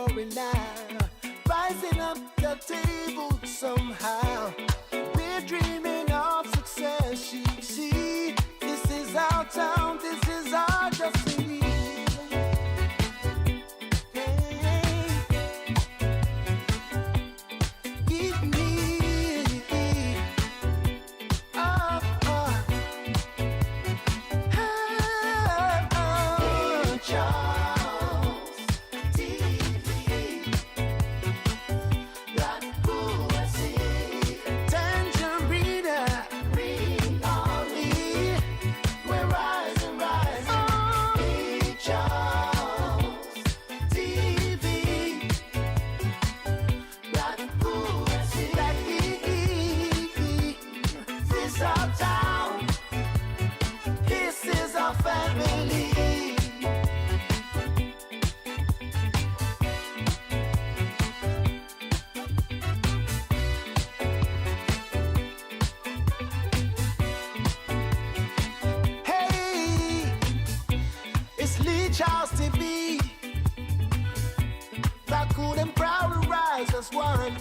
glory now. Rising up the table somehow. We're dreaming of success. You see, this is our town, this is our destiny. As one,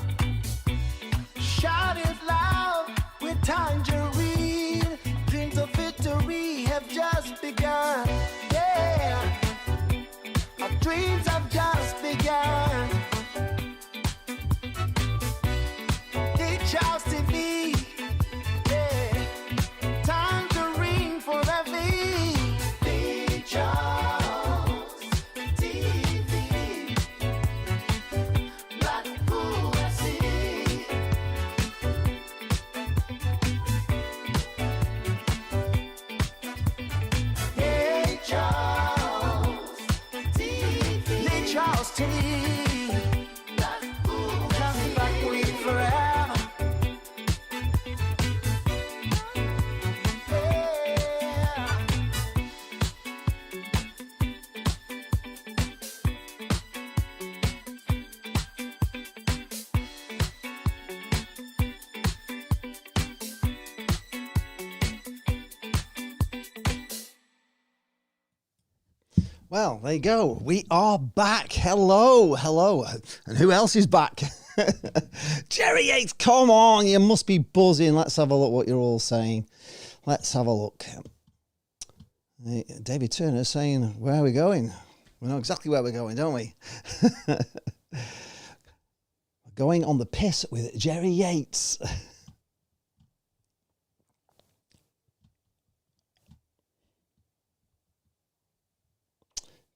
shout it loud with tangerine. Dreams of victory have just begun. Yeah, our dreams have just begun. Big Charles TV, yeah, tangerine for the V. Big Charles. Well, there you go. We are back. Hello. And who else is back? Jerry Yates, come on. You must be buzzing. Let's have a look what you're all saying. Let's have a look. David Turner saying, where are we going? We know exactly where we're going, don't we? Going on the piss with Jerry Yates.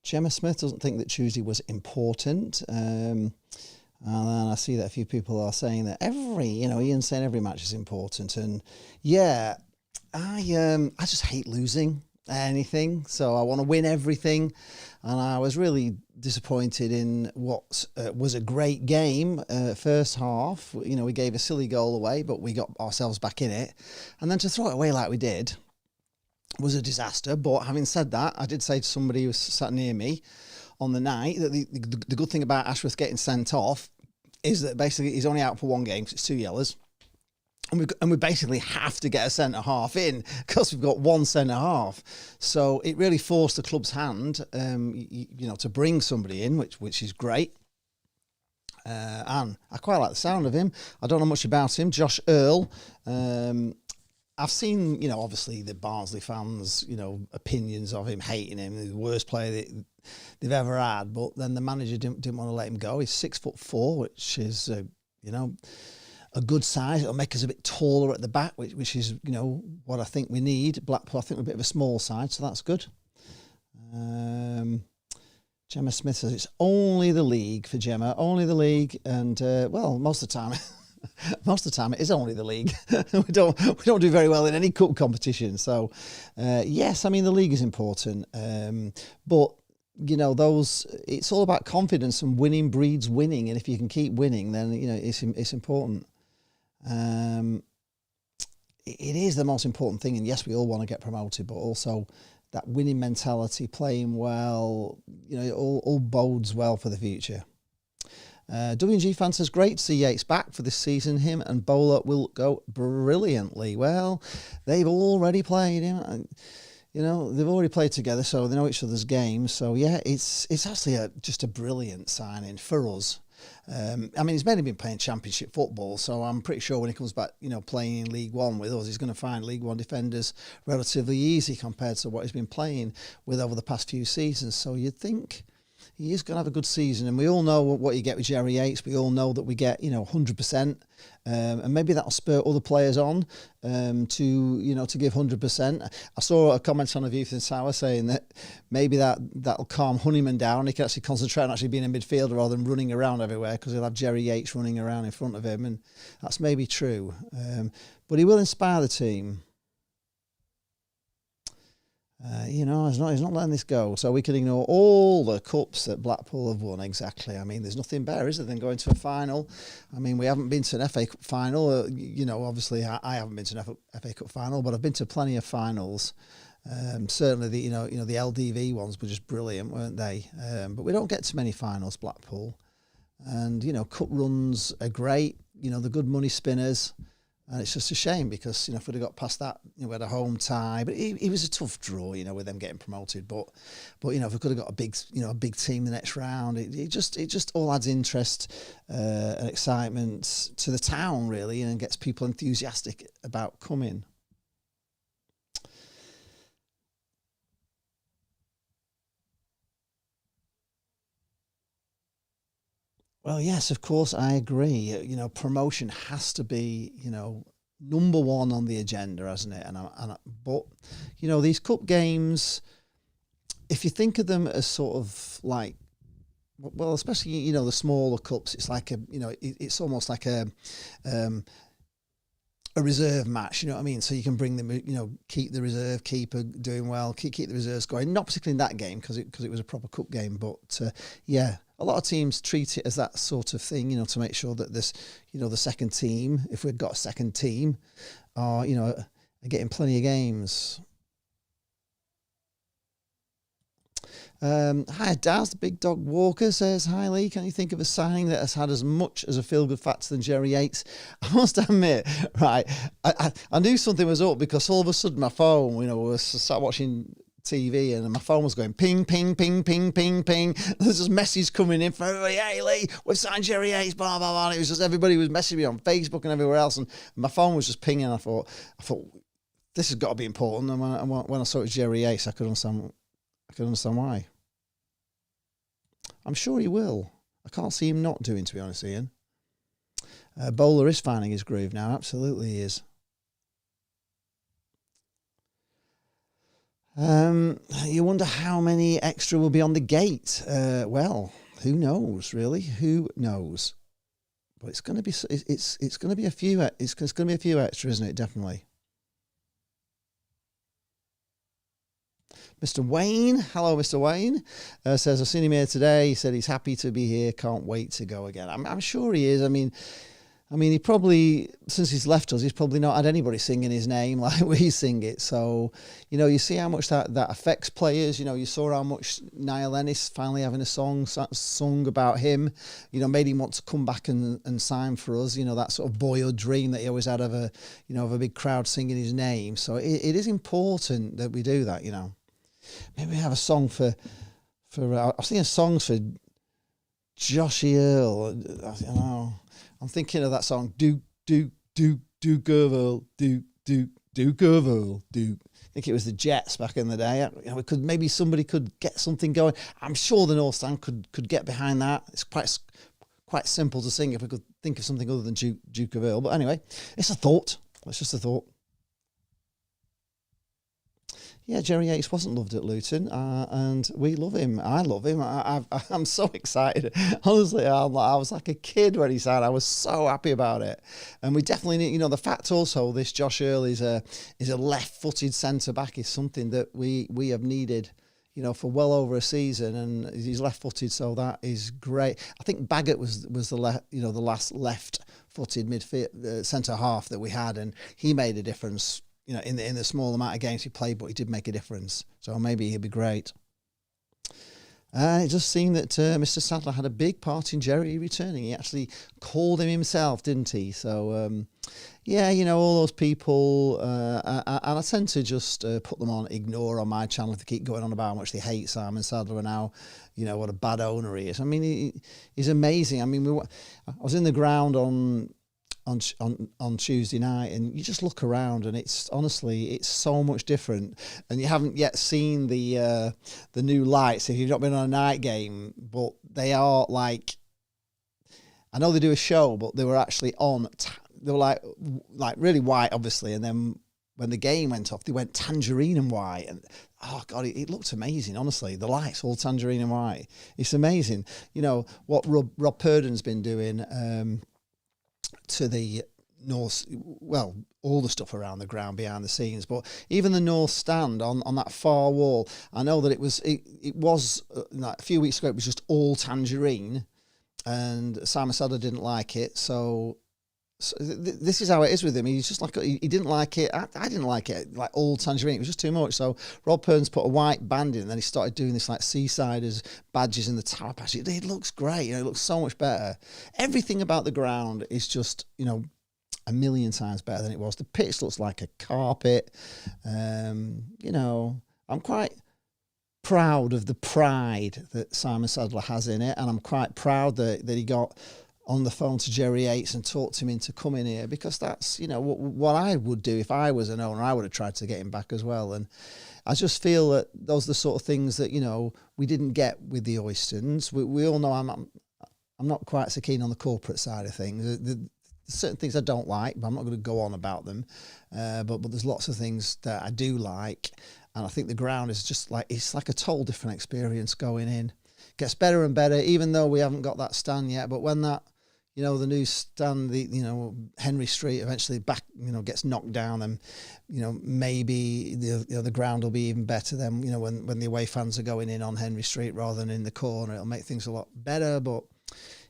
Gemma Smith doesn't think that Tuesday was important. And then I see that a few people are saying that Ian's saying every match is important. And yeah, I just hate losing anything. So I want to win everything. And I was really disappointed in what was a great game first half. We gave a silly goal away, but we got ourselves back in it. And then to throw it away like we did was a disaster. But having said that, I did say to somebody who was sat near me on the night that the good thing about Ashworth getting sent off is that basically he's only out for one game because it's 2 yellows. And we basically have to get a centre-half in because we've got one centre-half. So it really forced the club's hand, to bring somebody in, which is great. And I quite like the sound of him. I don't know much about him. Josh Earl. I've seen, obviously the Barnsley fans, opinions of him, hating him, the worst player that they've ever had. But then the manager didn't want to let him go. He's 6'4", which is, a good size. It'll make us a bit taller at the back, which is, what I think we need. Blackpool, I think we're a bit of a small side, so that's good. Gemma Smith says it's only the league for Gemma, only the league. And, most of the time... Most of the time, it is only the league. we don't do very well in any cup competition. So, yes, the league is important. But it's all about confidence, and winning breeds winning. And if you can keep winning, then it's important. It is the most important thing. And yes, we all want to get promoted, but also that winning mentality, playing well, it all bodes well for the future. WG fan says, great to see Yates back for this season. Him and Bowler will go brilliantly. Well, they've already played him. they've already played together, so they know each other's games. So yeah, it's actually just a brilliant signing for us. He's mainly been playing Championship football, so I'm pretty sure when he comes back, playing in League One with us, he's going to find League One defenders relatively easy compared to what he's been playing with over the past few seasons. So you'd think he is going to have a good season, and we all know what you get with Jerry Yates. We all know that we get 100%, and maybe that'll spur other players on to give 100%. I saw a comment on a Youth and Sour saying that maybe that'll calm Honeyman down. He can actually concentrate on actually being a midfielder rather than running around everywhere, because he'll have Jerry Yates running around in front of him, and that's maybe true. But he will inspire the team. He's not letting this go. So we can ignore all the cups that Blackpool have won. Exactly. There's nothing better, is there, than going to a final? We haven't been to an FA Cup final. Obviously I haven't been to an FA Cup final, but I've been to plenty of finals. Certainly the the LDV ones were just brilliant, weren't they? But we don't get to many finals, Blackpool. And cup runs are great. The good money spinners. And it's just a shame because, if we'd have got past that, we had a home tie. But it was a tough draw, with them getting promoted. But if we could have got a big team the next round, it just all adds interest and excitement to the town, really, and gets people enthusiastic about coming. Well, yes, of course, I agree. Promotion has to be, number one on the agenda, hasn't it? But these cup games, if you think of them as sort of like, well, especially the smaller cups, it's like it's almost like a reserve match, you know what I mean? So you can bring them, keep the reserve keeper doing well, keep the reserves going. Not particularly in that game because it was a proper cup game, but yeah. A lot of teams treat it as that sort of thing, to make sure that this, the second team, if we've got a second team, are getting plenty of games. Hi, Daz, the Big Dog Walker says, hi Lee, can you think of a signing that has had as much as a feel-good factor than Jerry Yates? I must admit, right, I knew something was up because all of a sudden my phone, was sat watching TV and my phone was going ping, ping, ping, ping, ping, ping. There's just messages coming in from everybody, hey Lee, we've signed Jerry Yates, blah, blah, blah. And it was just everybody was messaging me on Facebook and everywhere else, and my phone was just pinging. I thought this has got to be important. And when I saw it was Jerry Yates, I could understand why. I'm sure he will. I can't see him not doing, to be honest, Ian. Bowler is finding his groove now. Absolutely he is. You wonder how many extra will be on the gate. Well, who knows, really? Who knows? But it's going to be it's going to be a few. It's going to be a few extra, isn't it? Definitely. Mr. Wayne, hello, Mr. Wayne, says I've seen him here today. He said he's happy to be here. Can't wait to go again. I'm sure he is. He probably, since he's left us, he's probably not had anybody singing his name like we sing it. So, you see how much that affects players. You saw how much Niall Ennis finally having a song sung about him, made him want to come back and sign for us. That sort of boyhood dream that he always had of a big crowd singing his name. So it is important that we do that, Maybe we have a song for I was thinking of songs for Josh Earl. I'm thinking of that song, do Gerville, do Gerville, do. I think it was the Jets back in the day. Maybe somebody could get something going. I'm sure the North Stand could get behind that. It's quite simple to sing if we could think of something other than Duke of Earl. But anyway, it's a thought. It's just a thought. Yeah, Jerry Yates wasn't loved at Luton, and we love him. I love him. I'm so excited. Honestly, I was like a kid when he signed. I was so happy about it. And we definitely need, the fact also this Josh Earl is a left-footed centre-back is something that we have needed, for well over a season, and he's left-footed, so that is great. I think Baggett was the last left-footed midfield centre-half that we had, and he made a difference. In the small amount of games he played, but he did make a difference. So maybe he'll be great. It does seem that Mr. Sadler had a big part in Jerry returning. He actually called him himself, didn't he? So Yeah, all those people, and I tend to just put them on ignore on my channel if they keep going on about how much they hate Simon Sadler and how, what a bad owner he is. I mean, he's amazing. I mean, I was in the ground on Tuesday night, and you just look around, and it's so much different. And you haven't yet seen the new lights if you've not been on a night game, but they are like, I know they do a show, but they were actually on. They were like really white, obviously, and then when the game went off, they went tangerine and white, and oh god, it looked amazing. Honestly, the lights all tangerine and white. It's amazing. What Rob Purden's been doing to the north. Well, all the stuff around the ground behind the scenes, but even the north stand on that far wall. I know that it was a few weeks ago. It was just all tangerine, and Simon Sadler didn't like it, so this is how it is with him. He's just like, he didn't like it. I didn't like it, like all tangerine. It was just too much. So Rob Pern's put a white band in, and then he started doing this like Seasiders badges in the tower patch. It looks great. It looks so much better. Everything about the ground is just, a million times better than it was. The pitch looks like a carpet. I'm quite proud of the pride that Simon Sadler has in it, and I'm quite proud that he got on the phone to Jerry Yates and talked him into coming here, because that's, what I would do if I was an owner. I would have tried to get him back as well. And I just feel that those are the sort of things that, we didn't get with the Oystons. We all know I'm not quite so keen on the corporate side of things. There's certain things I don't like, but I'm not going to go on about them. But there's lots of things that I do like. And I think the ground is just it's like a total different experience going in. Gets better and better, even though we haven't got that stand yet. But when that, the new stand, Henry Street eventually gets knocked down, and, maybe the ground will be even better then, when the away fans are going in on Henry Street rather than in the corner. It'll make things a lot better, but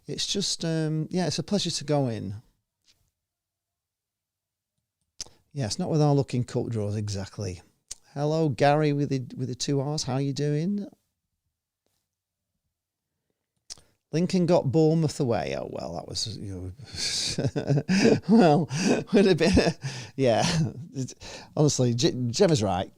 it's just, it's a pleasure to go in. Yeah, it's not with our looking cup draws exactly. Hello, Gary with the 2 R's. How you doing? Lincoln got Bournemouth away. Oh, well, that was, well, would have been, yeah. Honestly, Gemma's right.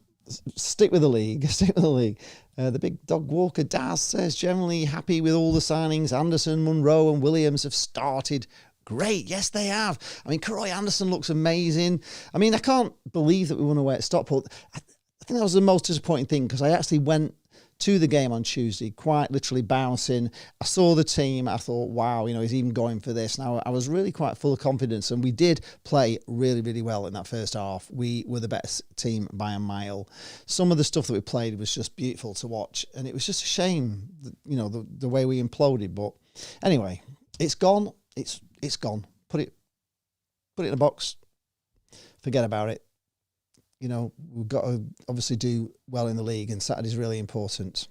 Stick with the league. Stick with the league. The big dog walker Daz says, generally happy with all the signings. Anderson, Munro and Williams have started great. Yes, they have. I mean, Karoy Anderson looks amazing. I mean, I can't believe that we won away at Stockport. I think that was the most disappointing thing, because I actually went to the game on Tuesday, quite literally bouncing. I saw the team. I thought, wow, he's even going for this. Now, I was really quite full of confidence, and we did play really, really well in that first half. We were the best team by a mile. Some of the stuff that we played was just beautiful to watch, and it was just a shame, the way we imploded. But anyway, it's gone. It's gone. Put it in a box. Forget about it. We've got to obviously do well in the league, and Saturday's really important.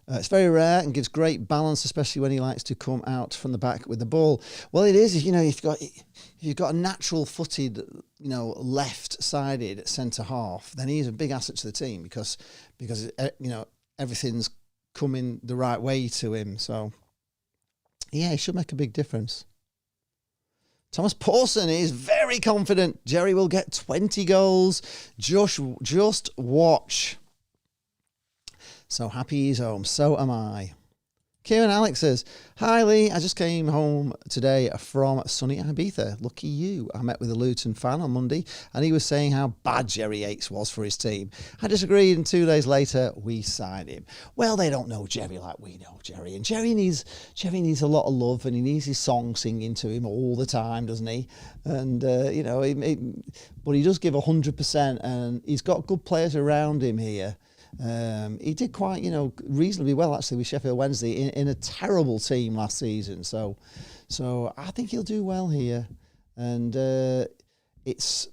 It's very rare and gives great balance, especially when he likes to come out from the back with the ball. Well, it is. If you've got a natural-footed, left-sided centre half, then he is a big asset to the team because everything's coming the right way to him. So yeah, he should make a big difference. Thomas Pawson is very confident Jerry will get 20 goals. Just watch. So happy he's home. So am I. Kieran Alex says, hi Lee, I just came home today from sunny Ibiza. Lucky you. I met with a Luton fan on Monday, and he was saying how bad Jerry Yates was for his team. I disagreed, and 2 days later we signed him. Well, they don't know Jerry like we know Jerry, and Jerry needs a lot of love, and he needs his song singing to him all the time, doesn't he? And but he does give 100%, and he's got good players around him here. He did quite, reasonably well actually with Sheffield Wednesday in a terrible team last season. So I think he'll do well here, and it's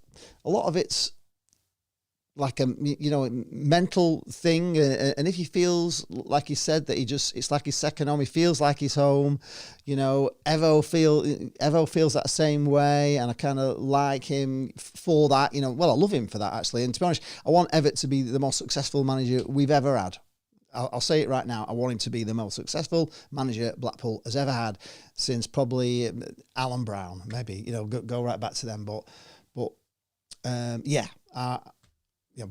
a lot of it's like a mental thing, and if he feels like he said that it's like his second home, he feels like he's home. Evo feels that same way, and I kind of like him for that. Well, I love him for that actually, and to be honest, I want Everett to be the most successful manager we've ever had. I'll say it right now. I want him to be the most successful manager Blackpool has ever had since probably Alan Brown, maybe. Go right back to them. But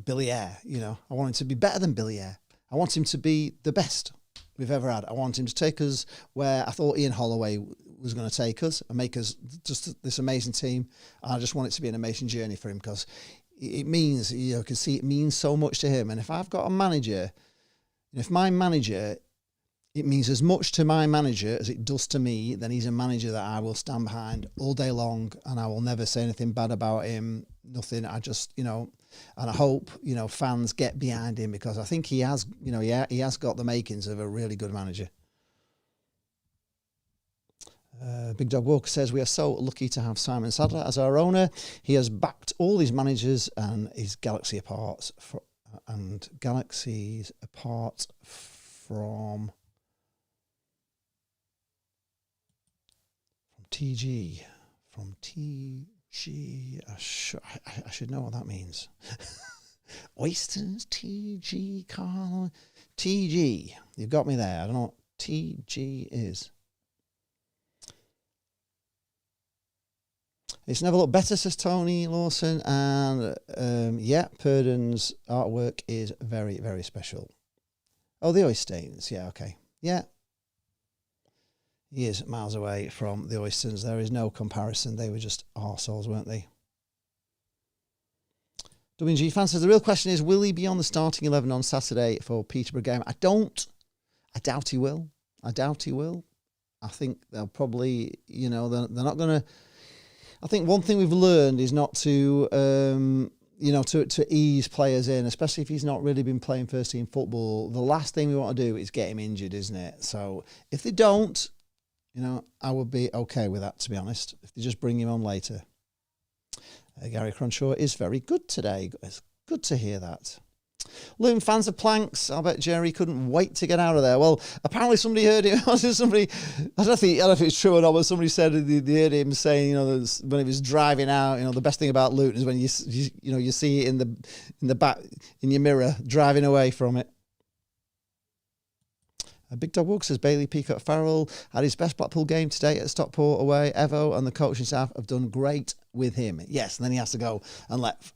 Billy Eyre. I want him to be better than Billy Eyre. I want him to be the best we've ever had. I want him to take us where I thought Ian Holloway was going to take us and make us just this amazing team. I just want it to be an amazing journey for him because it means, you can see it means so much to him. And if I've got a manager, if my manager, it means as much to my manager as it does to me, then he's a manager that I will stand behind all day long and I will never say anything bad about him, nothing. I just, and I hope, fans get behind him because I think he has, he has got the makings of a really good manager. Big Dog Walker says, we are so lucky to have Simon Sadler as our owner. He has backed all his managers and his galaxies apart from TG. I should know what that means. Oysters, TG, Carl. TG. You've got me there. I don't know what TG is. It's never looked better, says Tony Lawson. And Purden's artwork is very, very special. Oh, the oil stains. Yeah, okay. Yeah. He is miles away from the Oystons. There is no comparison. They were just arseholes, weren't they? WG fan says, the real question is, will he be on the starting 11 on Saturday for Peterborough game? I doubt he will. I think they'll probably, they're not going to... I think one thing we've learned is not to, to ease players in, especially if he's not really been playing first team football. The last thing we want to do is get him injured, isn't it? So if they don't, I would be okay with that, to be honest, if they just bring him on later. Gary Cronshaw is very good today. It's good to hear that. Luton fans of planks. I bet Jerry couldn't wait to get out of there. Well, apparently somebody heard him. I don't know if it's true or not, but somebody said they heard him saying, when he was driving out, the best thing about Luton is when you see it in the back in your mirror driving away from it. Big Dog Walk says Bailey Peacock Farrell had his best Blackpool game today at Stockport away. Evo and the coaching staff have done great with him. Yes, and then he has to go and let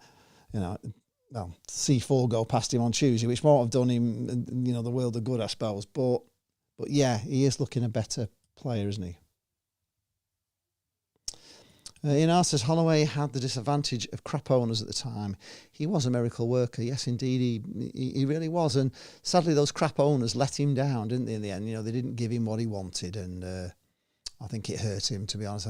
C4 go past him on Tuesday, which won't have done him, the world of good, I suppose. But yeah, he is looking a better player, isn't he? Ian says Holloway had the disadvantage of crap owners at the time. He was a miracle worker. Yes, indeed, he really was. And sadly, those crap owners let him down, didn't they, in the end? They didn't give him what he wanted. And I think it hurt him, to be honest.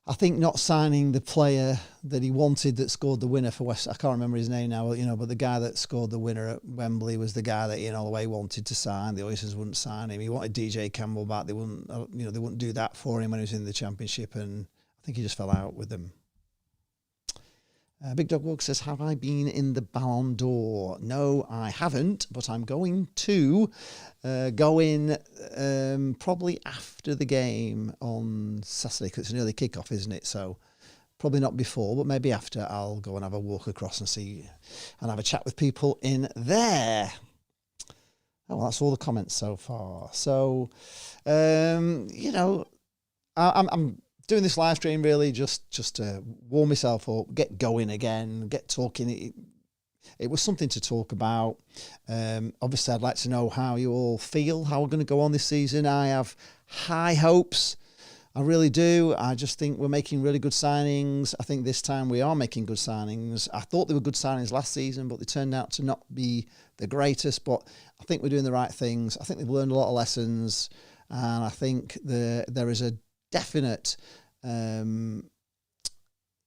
I think not signing the player that he wanted that scored the winner for West, I can't remember his name now, but the guy that scored the winner at Wembley was the guy that Ian Holloway wanted to sign. The Oysters wouldn't sign him. He wanted DJ Campbell back. They wouldn't do that for him when he was in the Championship, and I think he just fell out with them. Big Dog Walk says, have I been in the Ballon d'Or? No, I haven't, but I'm going to go in probably after the game on Saturday, because it's an early kickoff, isn't it? So probably not before, but maybe after. I'll go and have a walk across and have a chat with people in there. Oh, well, that's all the comments so far. So, I'm doing this live stream really just to warm myself up, get going again, get talking. It was something to talk about. Obviously, I'd like to know how you all feel, how we're going to go on this season. I have high hopes. I really do. I just think we're making really good signings. I think this time we are making good signings. I thought they were good signings last season, but they turned out to not be the greatest. But I think we're doing the right things. I think they've learned a lot of lessons. And I think there is a definite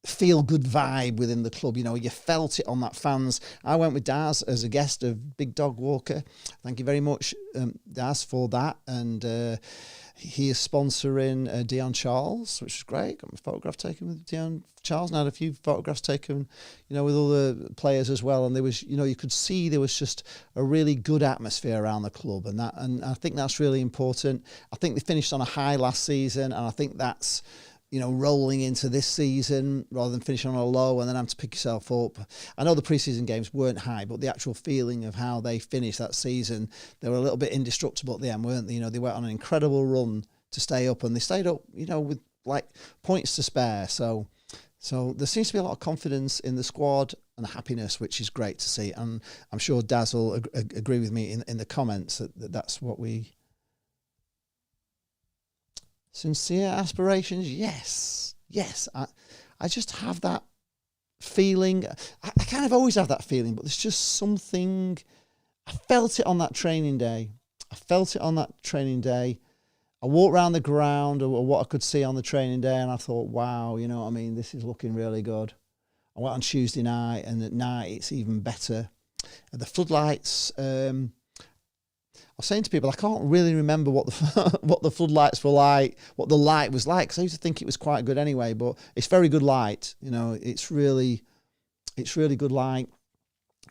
feel-good vibe within the club. You felt it on that fans. I went with Daz as a guest of Big Dog Walker. Thank you very much, Daz, for that. And he is sponsoring Dion Charles, which is great. Got my photograph taken with Dion Charles, and I had a few photographs taken, with other players as well. And there was, you could see there was just a really good atmosphere around the club, and I think that's really important. I think they finished on a high last season, and I think that's rolling into this season rather than finishing on a low and then having to pick yourself up. I know the preseason games weren't high, but the actual feeling of how they finished that season, they were a little bit indestructible at the end, weren't they? They went on an incredible run to stay up, and they stayed up, with like points to spare. So there seems to be a lot of confidence in the squad and happiness, which is great to see. And I'm sure Daz will agree with me in the comments that that's what we... Sincere aspirations, yes. I just have that feeling. I kind of always have that feeling, but there's just something. I felt it on that training day. I walked around the ground or what I could see on the training day, and I thought, wow, this is looking really good. I went on Tuesday night, and at night it's even better. The floodlights. I was saying to people, I can't really remember what the floodlights were like, what the light was like, because I used to think it was quite good anyway. But it's very good light. It's really good light.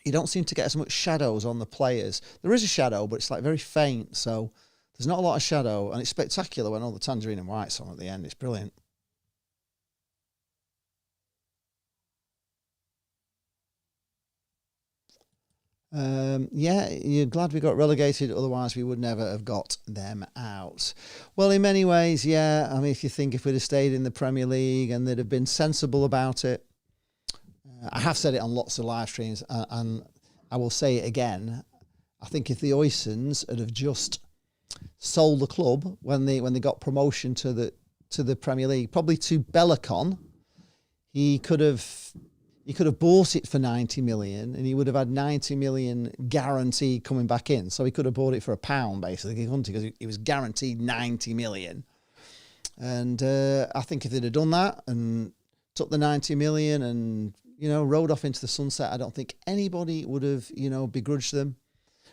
You don't seem to get as much shadows on the players. There is a shadow, but it's like very faint. So there's not a lot of shadow, and it's spectacular when all the tangerine and white's on at the end. It's brilliant. You're glad we got relegated, otherwise we would never have got them out. Well, in many ways, yeah. If you think if we'd have stayed in the Premier League and they'd have been sensible about it, I have said it on lots of live streams, and I will say it again. I think if the Oysons had have just sold the club when they got promotion to the Premier League, probably to Bellicon, he could have bought it for 90 million, and he would have had 90 million guaranteed coming back in. So he could have bought it for £1, basically, because he was guaranteed 90 million. And I think if they'd have done that and took the 90 million and, rode off into the sunset, I don't think anybody would have, begrudged them.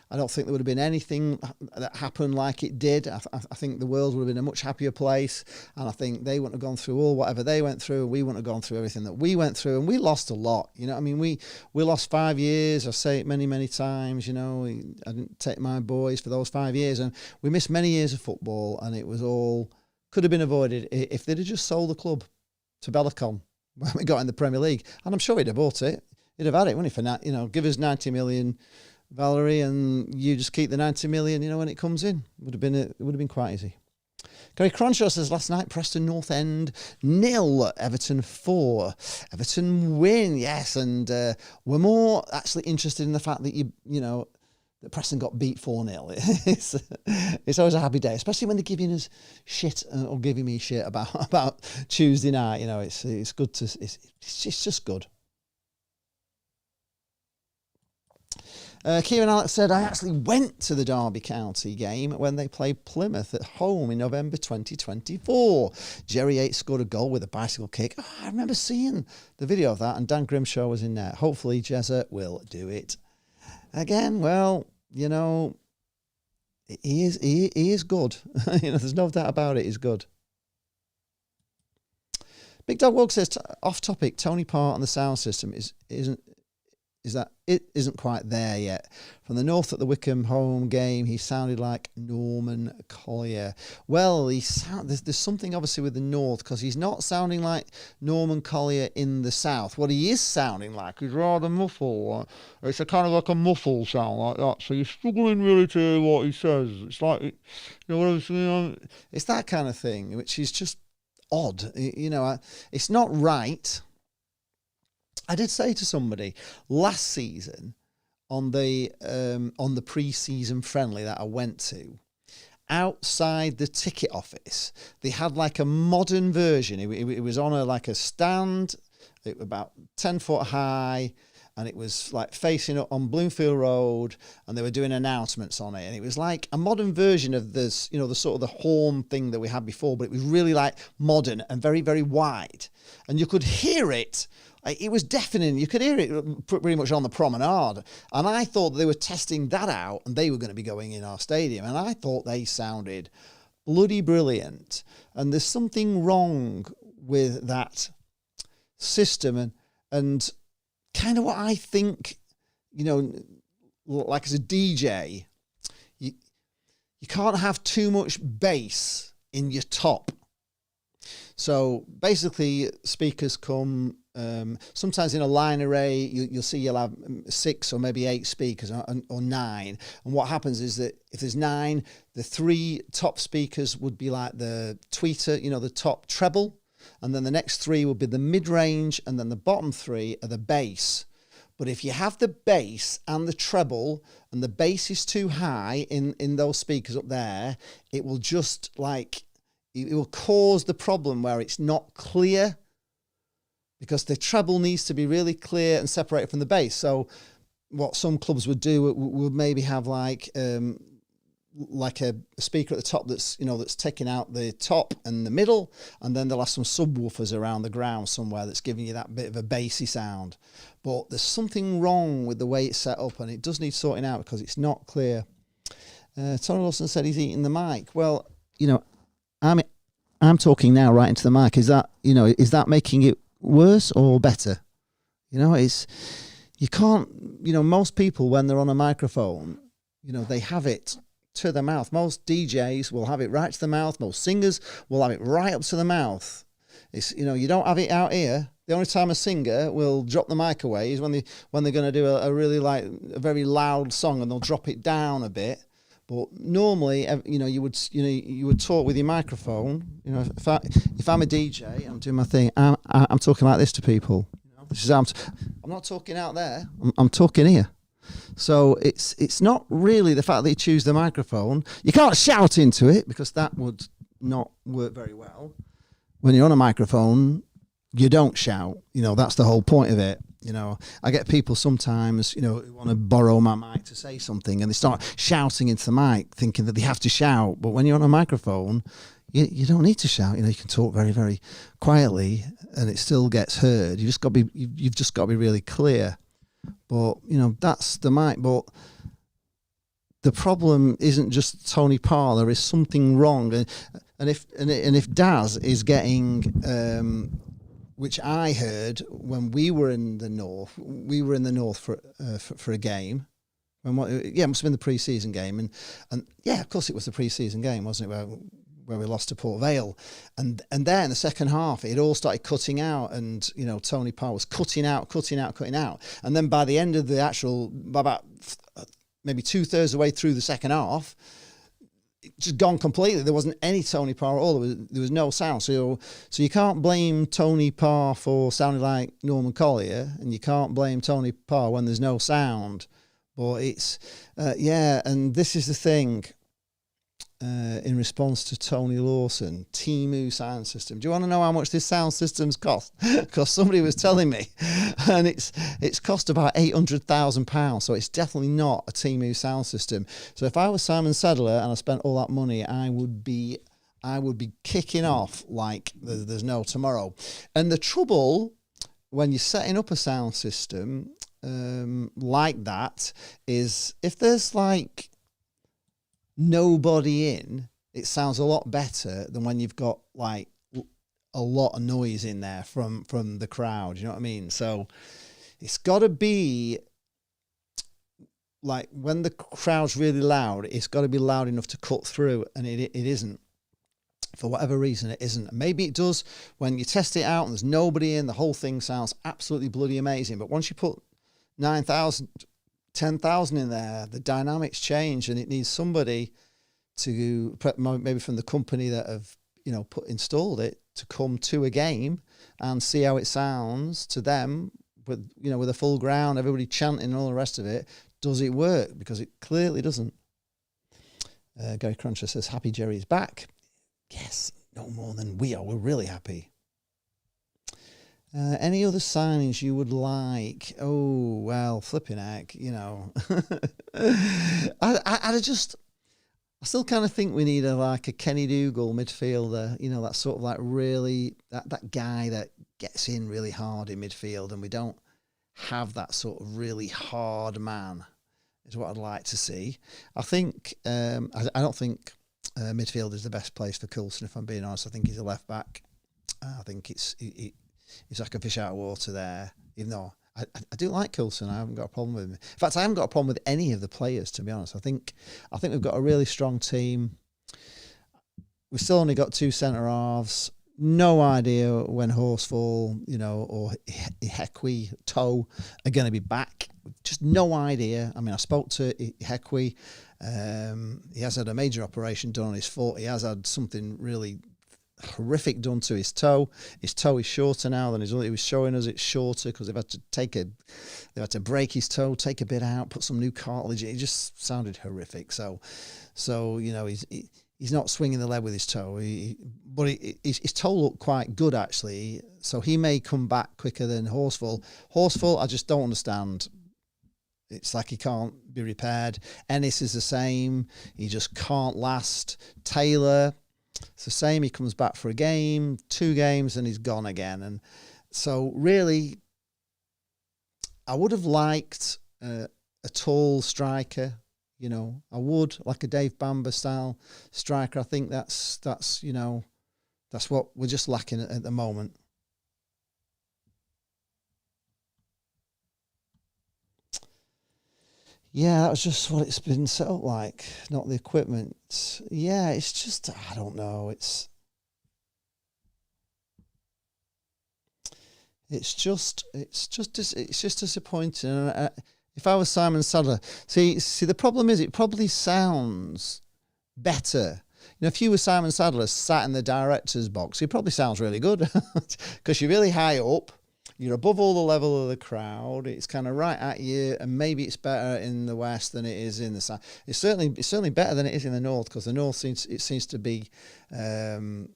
I don't think there would have been anything that happened like it did. I think the world would have been a much happier place, and I think they wouldn't have gone through whatever they went through. We wouldn't have gone through everything that we went through, and we lost a lot. We lost 5 years. I say it many, many times. I didn't take my boys for those 5 years, and we missed many years of football, and it was all could have been avoided if they'd have just sold the club to Bellicon when we got in the Premier League. And I'm sure he'd have bought it. He'd have had it, wouldn't he? For give us 90 million. Valerie, and you just keep the 90 million, when it comes in. It would have been quite easy. Gary Cronshaw says, last night, Preston North End 0, Everton 4. Everton win, yes, and we're more actually interested in the fact that that Preston got beat 4-0. It's always a happy day, especially when they're giving us shit or giving me shit about Tuesday night. It's good to it's just good. Kieran Alex said, I actually went to the Derby County game when they played Plymouth at home in November 2024. Jerry Yates scored a goal with a bicycle kick. Oh, I remember seeing the video of that, and Dan Grimshaw was in there. Hopefully Jezza will do it again. Well, he is good. There's no doubt about it. He's good. Big Dog Wog says, off topic, Tony Parr and the sound system isn't quite there yet. From the north at the Wickham home game, he sounded like Norman Collier. Well, there's something obviously with the north, because he's not sounding like Norman Collier in the south. What he is sounding like is rather muffled. It's a kind of like a muffled sound like that. So you're struggling really to hear what he says. It's like, it's that kind of thing, which is just odd. It's not right. I did say to somebody last season on the pre-season friendly that I went to, outside the ticket office, they had like a modern version. It was on a stand, about 10 foot high, and it was like facing up on Bloomfield Road, and they were doing announcements on it. And it was like a modern version of this, the sort of the horn thing that we had before, but it was really like modern and very, very wide. And you could hear it. It was deafening. You could hear it pretty much on the promenade. And I thought they were testing that out, and they were going to be going in our stadium. And I thought they sounded bloody brilliant. And there's something wrong with that system. And kind of what I think, like as a DJ, you can't have too much bass in your top. So basically, speakers come. Sometimes in a line array, you'll have 6 or maybe 8 speakers or 9. And what happens is that if there's 9, the 3 top speakers would be like the tweeter, the top treble. And then the next 3 would be the mid-range. And then the bottom 3 are the bass. But if you have the bass and the treble and the bass is too high in those speakers up there, it will just it will cause the problem where it's not clear, because the treble needs to be really clear and separated from the bass. So what some clubs would do would maybe have like a speaker at the top that's taking out the top and the middle, and then they'll have some subwoofers around the ground somewhere that's giving you that bit of a bassy sound. But there's something wrong with the way it's set up, and it does need sorting out because it's not clear. Tony Lawson said he's eating the mic. Well, I'm talking now right into the mic. Is that making it worse or better? You can't, most people when they're on a microphone, they have it to the mouth. Most DJs will have it right to the mouth. Most singers will have it right up to the mouth. It's, you don't have it out here. The only time a singer will drop the mic away is when they're going to do a really a very loud song, and they'll drop it down a bit. But normally, you would talk with your microphone. If I'm a DJ, I'm doing my thing. I'm talking like this to people. This is I'm not talking out there. I'm talking here. So it's not really the fact that you choose the microphone. You can't shout into it because that would not work very well. When you're on a microphone, you don't shout. That's the whole point of it. I get people sometimes, who want to borrow my mic to say something, and they start shouting into the mic thinking that they have to shout. But when you're on a microphone, you don't need to shout. You can talk very, very quietly and it still gets heard. You've just got to be really clear. But, that's the mic. But the problem isn't just Tony Parr. There is something wrong. And if Daz is getting... which I heard when we were in the north. We were in the north for a game. It must have been the pre-season game, and yeah, of course it was the pre-season game, wasn't it? Where we lost to Port Vale, and there in the second half, it all started cutting out, and Tony Parr was cutting out, and then by the end of by about maybe 2/3 of the way through the second half, just gone completely. There wasn't any Tony Parr at all. There was no sound. So you can't blame Tony Parr for sounding like Norman Collier, and you can't blame Tony Parr when there's no sound. But it's and this is the thing. In response to Tony Lawson, Temu sound system. Do you want to know how much this sound system's cost? Because somebody was telling me, and it's cost about £800,000. So it's definitely not a Temu sound system. So if I was Simon Sedler and I spent all that money, I would be kicking off like there's no tomorrow. And the trouble when you're setting up a sound system like that is if there's like nobody in, it sounds a lot better than when you've got like a lot of noise in there from the crowd. You know what I mean? So it's got to be like when the crowd's really loud, it's got to be loud enough to cut through, and it isn't. For whatever reason, it isn't. Maybe it does when you test it out and there's nobody in, the whole thing sounds absolutely bloody amazing. But once you put 9,000, 10,000 in there, the dynamics change, and it needs somebody to, maybe from the company that have installed it, to come to a game and see how it sounds to them with a full ground, everybody chanting and all the rest of it. Does it work? Because it clearly doesn't. Gary Cruncher says, happy Jerry's back. Yes, no more than we are. We're really happy. Any other signings you would like? Oh, well, flipping heck, I still kind of think we need a Kenny Dougal midfielder, that sort of like really, that guy that gets in really hard in midfield, and we don't have that sort of really hard man, is what I'd like to see. I think, I don't think midfield is the best place for Coulson, if I'm being honest. I think he's a left back. I think it's like a fish out of water there, even though I do like Coulson. I haven't got a problem with him. In fact, I haven't got a problem with any of the players, to be honest. I think we've got a really strong team. We've still only got 2 centre halves. no idea when Horsfall, or Hekwe Toe are going to be back. Just no idea. I mean, I spoke to Hekwe. He has had a major operation done on his foot. He has had something really horrific done to his toe. His toe is shorter now than he was showing us. It's shorter because they've had to break his toe, take a bit out, put some new cartilage in. It just sounded horrific. So he's not swinging the lead with his toe, but his toe looked quite good actually. So he may come back quicker than Horsfall. Horsfall, I just don't understand. It's like he can't be repaired. Ennis is the same. He just can't last. Taylor, it's the same. He comes back for a game, 2 games, and he's gone again. And so really, I would have liked a tall striker. I would, like a Dave Bamber style striker. I think that's what we're just lacking at the moment. Yeah, that was just what it's been set up like, not the equipment. Yeah, it's just, I don't know. It's just disappointing. And if I was Simon Sadler, see, the problem is it probably sounds better. If you were Simon Sadler sat in the director's box, it probably sounds really good because you're really high up. You're above all the level of the crowd. It's kind of right at you, and maybe it's better in the west than it is in the south. It's certainly better than it is in the north, because the north seems to be, there's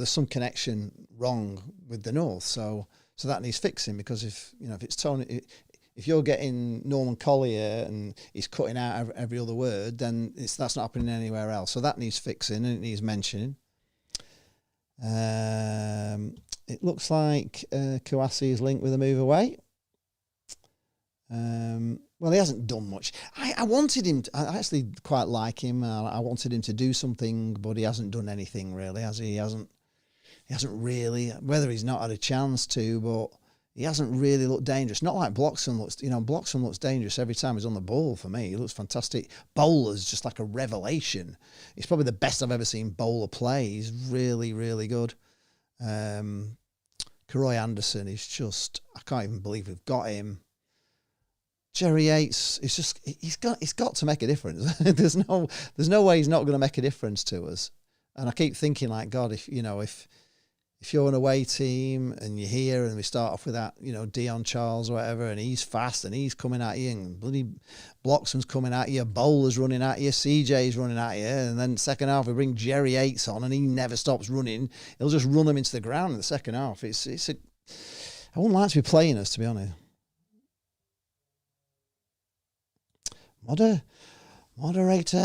some connection wrong with the north. So that needs fixing, because if it's Tony, if you're getting Norman Collier and he's cutting out every other word, then that's not happening anywhere else. So that needs fixing and it needs mentioning. It looks like Kouassi is linked with a move away. Well, he hasn't done much. I wanted him to, I actually quite like him. I wanted him to do something, but he hasn't done anything really, has he? He hasn't really, whether he's not had a chance to, but he hasn't really looked dangerous. Not like Bloxham looks, Bloxham looks dangerous every time he's on the ball for me. He looks fantastic. Bowler's just like a revelation. He's probably the best I've ever seen Bowler play. He's really, really good. Karoy Anderson is just, I can't even believe we've got him. Jerry Yates is just, he's got to make a difference. There's no way he's not going to make a difference to us. And I keep thinking, like, God, if you're an away team and you're here and we start off with that, Dion Charles or whatever, and he's fast and he's coming at you, and bloody Bloxham's coming at you, Bowler's running at you, CJ's running at you, and then second half we bring Jerry Yates on and he never stops running. He'll just run them into the ground in the second half. I wouldn't like to be playing us, to be honest. Moderator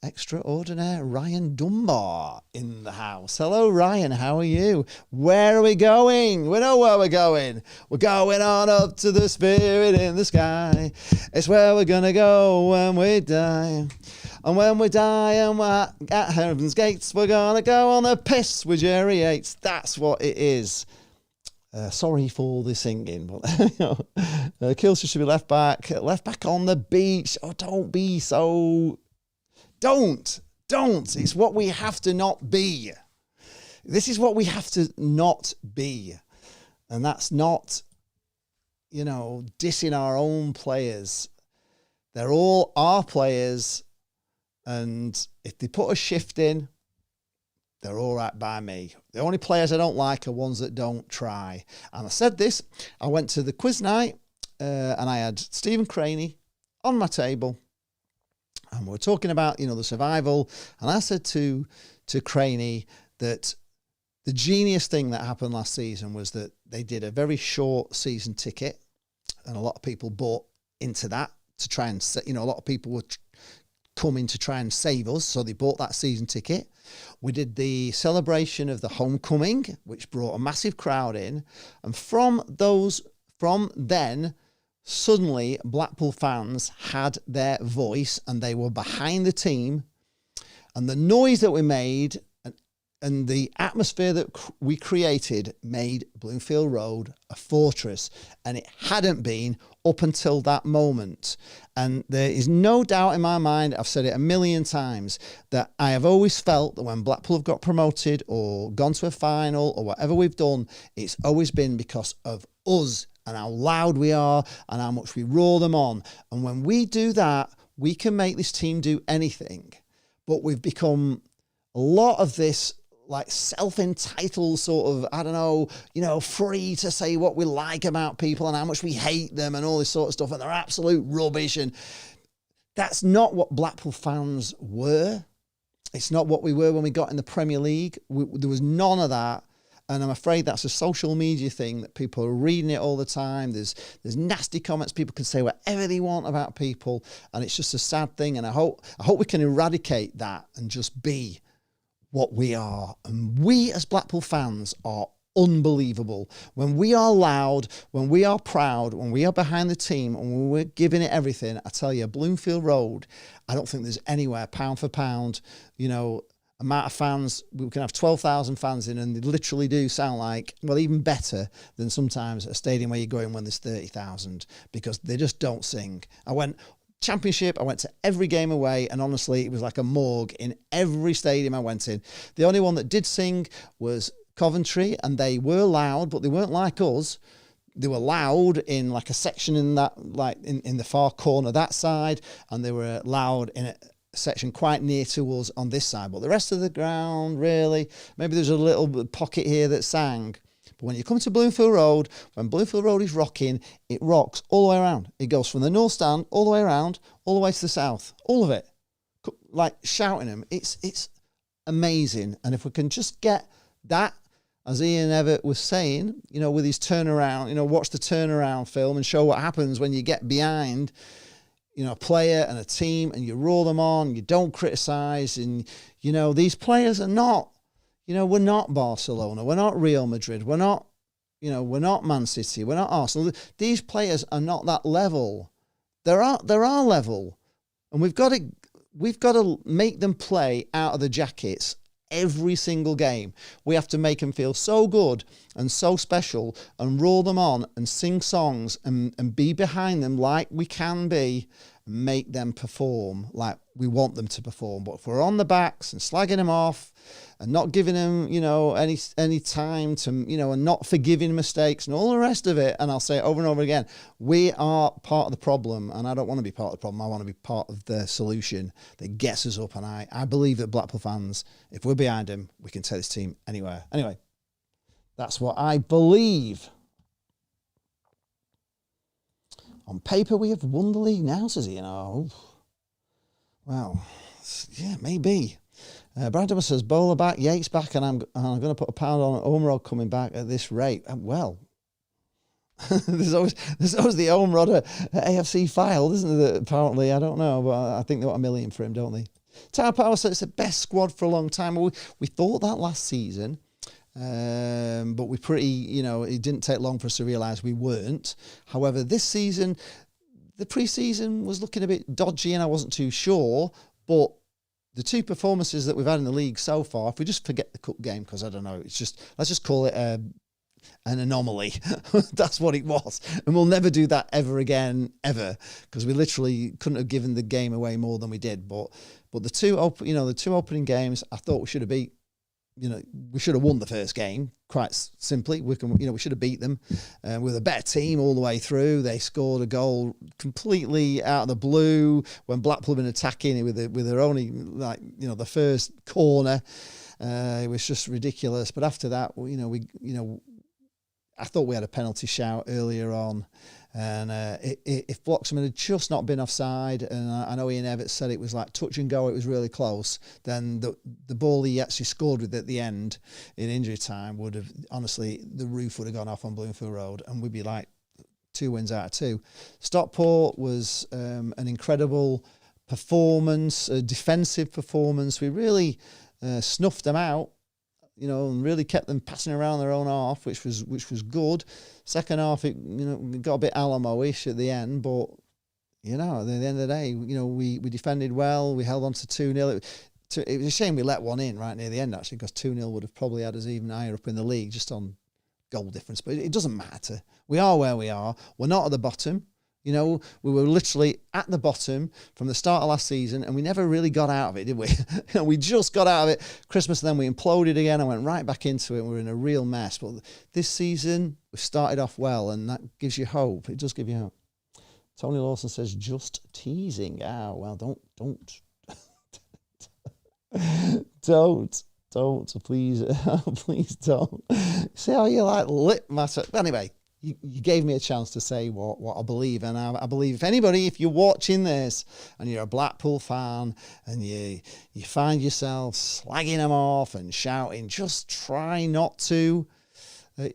extraordinaire Ryan Dunbar in the house. Hello, Ryan. How are you? Where are we going? We know where we're going. We're going on up to the spirit in the sky. It's where we're going to go when we die. And when we die and we're at heaven's gates, we're going to go on the piss with Jerry Yates. That's what it is. Sorry for the singing, but Kilster should be left back on the beach. Oh, don't be so. Don't. It's what we have to not be. This is what we have to not be. And that's not, dissing our own players. They're all our players. And if they put a shift in, they're all right by me. The only players I don't like are ones that don't try. And I said this, I went to the quiz night and I had Stephen Craney on my table and we were talking about, the survival. And I said to Craney that the genius thing that happened last season was that they did a very short season ticket, and a lot of people bought into that to try and, a lot of people were coming to try and save us. So they bought that season ticket. We did the celebration of the homecoming, which brought a massive crowd in. And from then, suddenly Blackpool fans had their voice and they were behind the team. And the noise that we made and the atmosphere that we created made Bloomfield Road a fortress. And it hadn't been up until that moment. And there is no doubt in my mind, I've said it a million times, that I have always felt that when Blackpool have got promoted or gone to a final or whatever we've done, it's always been because of us and how loud we are and how much we roar them on. And when we do that, we can make this team do anything. But we've become a lot of this like self-entitled sort of, I don't know, free to say what we like about people and how much we hate them and all this sort of stuff, and they're absolute rubbish. And that's not what Blackpool fans were. It's not what we were when we got in the Premier League. There was none of that. And I'm afraid that's a social media thing that people are reading it all the time. There's nasty comments. People can say whatever they want about people, and it's just a sad thing. And I hope we can eradicate that and just be what we are. And we as Blackpool fans are unbelievable. When we are loud, when we are proud, when we are behind the team and when we're giving it everything, I tell you, Bloomfield Road, I don't think there's anywhere, pound for pound, amount of fans, we can have 12,000 fans in, and they literally do sound like, well, even better than sometimes a stadium where you're going when there's 30,000, because they just don't sing. I went Championship, I went to every game away, and honestly, it was like a morgue in every stadium I went in. The only one that did sing was Coventry, and they were loud, but they weren't like us. They were loud in like a section in that, like in the far corner that side, and they were loud in a section quite near to us on this side. But the rest of the ground, really, maybe there's a little pocket here that sang. But when you come to Bloomfield Road, when Bloomfield Road is rocking, it rocks all the way around. It goes from the north stand all the way around, all the way to the south, all of it, like shouting them. It's amazing. And if we can just get that, as Ian Everett was saying, with his turnaround, watch the turnaround film and show what happens when you get behind, a player and a team, and you roar them on, you don't criticise, and, these players are not, we're not Barcelona, we're not Real Madrid, we're not Man City, we're not Arsenal. These players are not that level. They're our level, and we've got to make them play out of the jackets every single game. We have to make them feel so good and so special and roar them on and sing songs and be behind them like we can be, and make them perform like we want them to perform. But if we're on the backs and slagging them off and not giving them, any time to, and not forgiving mistakes and all the rest of it, and I'll say it over and over again, we are part of the problem, and I don't want to be part of the problem. I want to be part of the solution that gets us up, and I believe that Blackpool fans, if we're behind them, we can take this team anywhere. Anyway, that's what I believe. On paper, we have won the league now, says he. Well, yeah, maybe. Brandon says, Bowler back, Yates back, and I'm going to put a pound on Ormerod coming back at this rate. Well, there's always the Ormerod at AFC filed, isn't there? Apparently, I don't know, but I think they want $1 million for him, don't they? Tower Power says it's the best squad for a long time. We thought that last season, but we pretty, it didn't take long for us to realise we weren't. However, this season, the pre-season was looking a bit dodgy, and I wasn't too sure, but the two performances that we've had in the league so far, if we just forget the cup game, because I don't know, let's just call it an anomaly. That's what it was. And we'll never do that ever again, ever, because we literally couldn't have given the game away more than we did. But the two opening games, I thought we should have beat. We should have won the first game, quite simply. We should have beat them with a better team all the way through. They scored a goal completely out of the blue when Blackpool had been attacking with their only, the first corner. It was just ridiculous. But after that, I thought we had a penalty shout earlier on. And if Bloxham had just not been offside, and I know Ian Everett said it was like touch and go, it was really close, then the ball he actually scored with at the end in injury time would have, honestly, the roof would have gone off on Bloomfield Road, and we'd be like 2 wins out of 2. Stockport was an incredible performance, a defensive performance. We really snuffed them out, and really kept them passing around their own half, which was good. Second half, it got a bit Alamo-ish at the end, but at the end of the day, we defended well. We held on to 2-0. It was a shame we let one in right near the end, actually, because 2-0 would have probably had us even higher up in the league, just on goal difference. But it doesn't matter. We are where we are. We're not at the bottom. You know, we were literally at the bottom from the start of last season, and we never really got out of it, did we? We just got out of it Christmas, and then we imploded again and went right back into it, and we're in a real mess. But this season, we've started off well, and that gives you hope. It does give you hope. Tony Lawson says, just teasing. Ah, well, don't. Don't, please, please don't. See how you like lip matter. Anyway, you gave me a chance to say what I believe, and I believe if you're watching this and you're a Blackpool fan and you find yourself slagging them off and shouting, just try not to.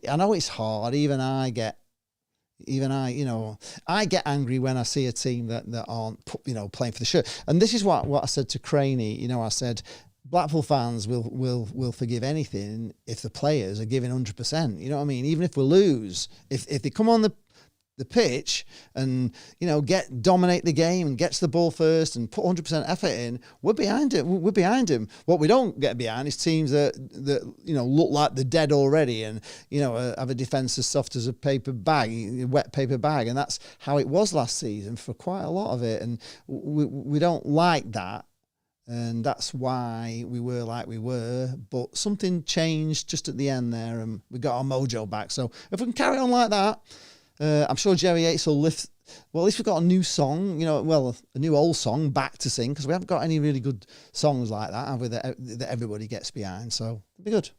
I know it's hard. Even I, I get angry when I see a team that aren't, playing for the shirt. And this is what I said to Craney. I said, Blackpool fans will forgive anything if the players are giving 100%. You know what I mean? Even if we lose, if they come on the pitch and dominate the game and gets the ball first and put 100% effort in, we're behind it. We're behind him. What we don't get behind is teams that look like they're dead already and have a defence as soft as a paper bag, a wet paper bag, and that's how it was last season for quite a lot of it. And we don't like that. And that's why we were like we were. But something changed just at the end there, and we got our mojo back. So if we can carry on like that, I'm sure Jerry Yates will lift. Well, at least we've got a new song, a new old song back to sing, because we haven't got any really good songs like that, have we, that everybody gets behind. So it'll be good.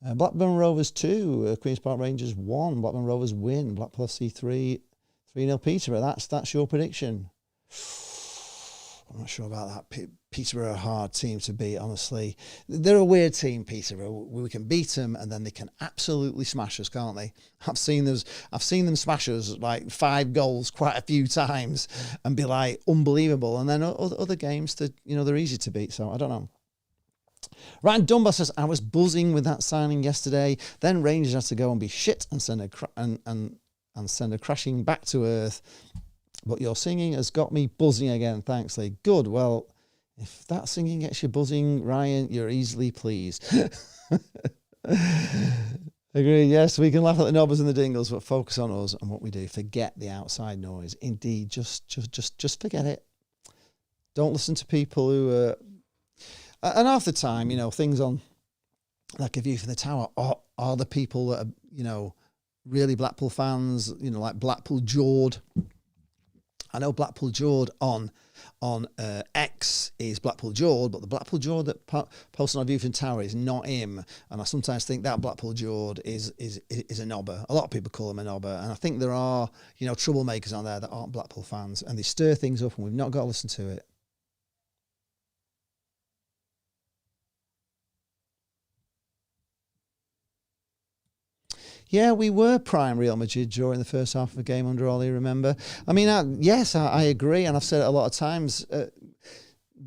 Blackburn Rovers 2, Queen's Park Rangers 1, Blackburn Rovers win, Blackpool FC 3-0 Peterborough. That's your prediction. I'm not sure about that. Peterborough are a hard team to beat, honestly. They're a weird team, Peterborough. We can beat them and then they can absolutely smash us, can't they? I've seen them smash us like 5 goals quite a few times and be like unbelievable. And then other games that they're easy to beat. So I don't know. Ryan Dunbar says, I was buzzing with that signing yesterday. Then Rangers had to go and be shit and send a crashing back to earth. But your singing has got me buzzing again. Thanks, Lee. Good. Well, if that singing gets you buzzing, Ryan, you're easily pleased. Agree. Yes, we can laugh at the knobbers and the dingles, but focus on us and what we do. Forget the outside noise. Indeed, just forget it. Don't listen to people who and half the time, things on like A View from the Tower are the people that are, really Blackpool fans, like Blackpool Jord. I know Blackpool Jord on X is Blackpool Jord, but the Blackpool Jord that posted on View from Tower is not him. And I sometimes think that Blackpool Jord is a knobber. A lot of people call him a knobber, and I think there are troublemakers on there that aren't Blackpool fans, and they stir things up, and we've not got to listen to it. Yeah, we were prime Real Madrid during the first half of the game under Ollie, remember? I mean, yes, I agree, and I've said it a lot of times.